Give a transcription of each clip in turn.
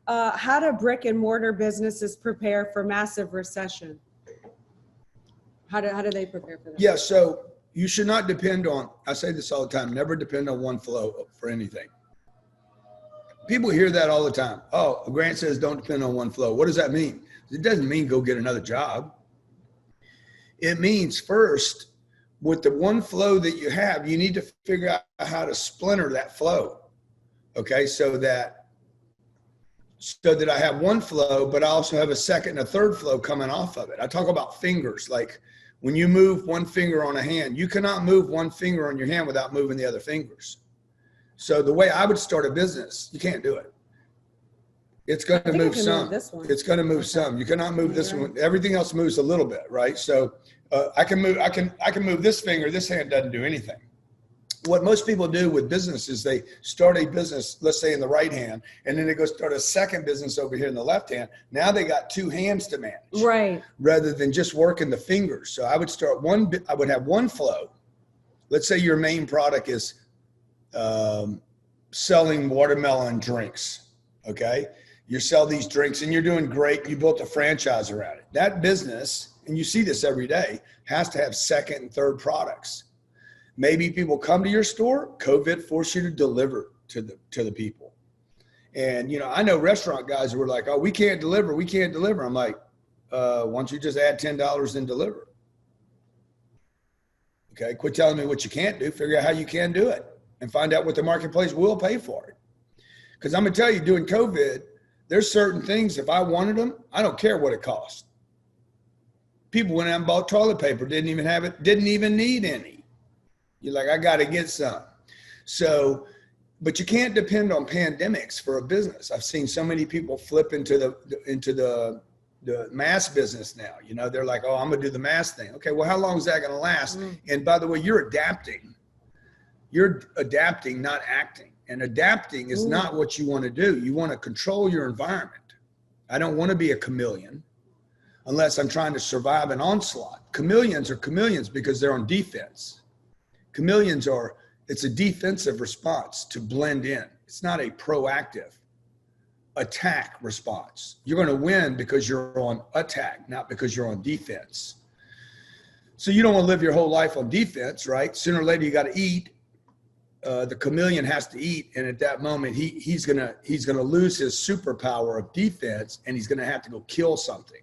how do brick and mortar businesses prepare for massive recession? How do they prepare for that? Yeah, so you should not depend on, I say this all the time, never depend on one flow for anything. People hear that all the time. Oh, Grant says don't depend on one flow. What does that mean? It doesn't mean go get another job. It means first, with the one flow that you have, you need to figure out how to splinter that flow. Okay, so that I have one flow, but I also have a second and a third flow coming off of it. I talk about fingers, like when you move one finger on a hand, you cannot move one finger on your hand without moving the other fingers. So the way I would start a business, you can't do it. It's going to move some. It's going to move some. You cannot move this one. Everything else moves a little bit, right? So I can move this finger. This hand doesn't do anything. What most people do with business is they start a business, let's say in the right hand, and then they go start a second business over here in the left hand. Now they got two hands to manage, right? Rather than just working the fingers. So I would start I would have one flow. Let's say your main product is selling watermelon drinks. Okay. You sell these drinks and you're doing great. You built a franchise around it. That business, and you see this every day, has to have second and third products. Maybe people come to your store. COVID forced you to deliver to the people. And, I know restaurant guys who were like, oh, we can't deliver. We can't deliver. I'm like, why don't you just add $10 and deliver? Okay. Quit telling me what you can't do. Figure out how you can do it and find out what the marketplace will pay for it. Because I'm going to tell you, during COVID, there's certain things, if I wanted them, I don't care what it cost. People went out and bought toilet paper, didn't even need any. You're like, I got to get some. So, but you can't depend on pandemics for a business. I've seen so many people flip into the mass business now. They're like, oh, I'm going to do the mass thing. Okay, well, how long is that going to last? And by the way, you're adapting. You're adapting, not acting. And adapting is not what you want to do. You want to control your environment. I don't want to be a chameleon unless I'm trying to survive an onslaught. Chameleons are chameleons because they're on defense. Chameleons it's a defensive response to blend in. It's not a proactive attack response. You're going to win because you're on attack, not because you're on defense. So you don't want to live your whole life on defense, right? Sooner or later, you got to eat. The chameleon has to eat. And at that moment, he's going to lose his superpower of defense, and he's going to have to go kill something.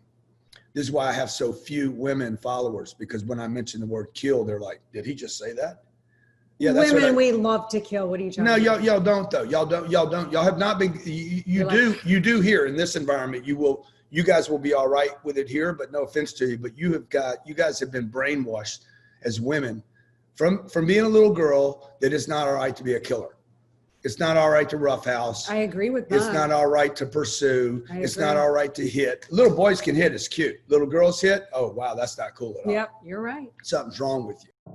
This is why I have so few women followers, because when I mention the word kill, they're like, did he just say that? Yeah, that's women, we love to kill. What are you talking about? No, y'all don't though. Y'all don't. Y'all have not been, you do here in this environment. You guys will be all right with it here, but no offense to you, but you guys have been brainwashed as women from being a little girl that it's not all right to be a killer. It's not all right to roughhouse. I agree with that. It's not all right to pursue. It's not all right to hit. Little boys can hit. It's cute. Little girls hit. Oh, wow. That's not cool at all. Yep. You're right. Something's wrong with you.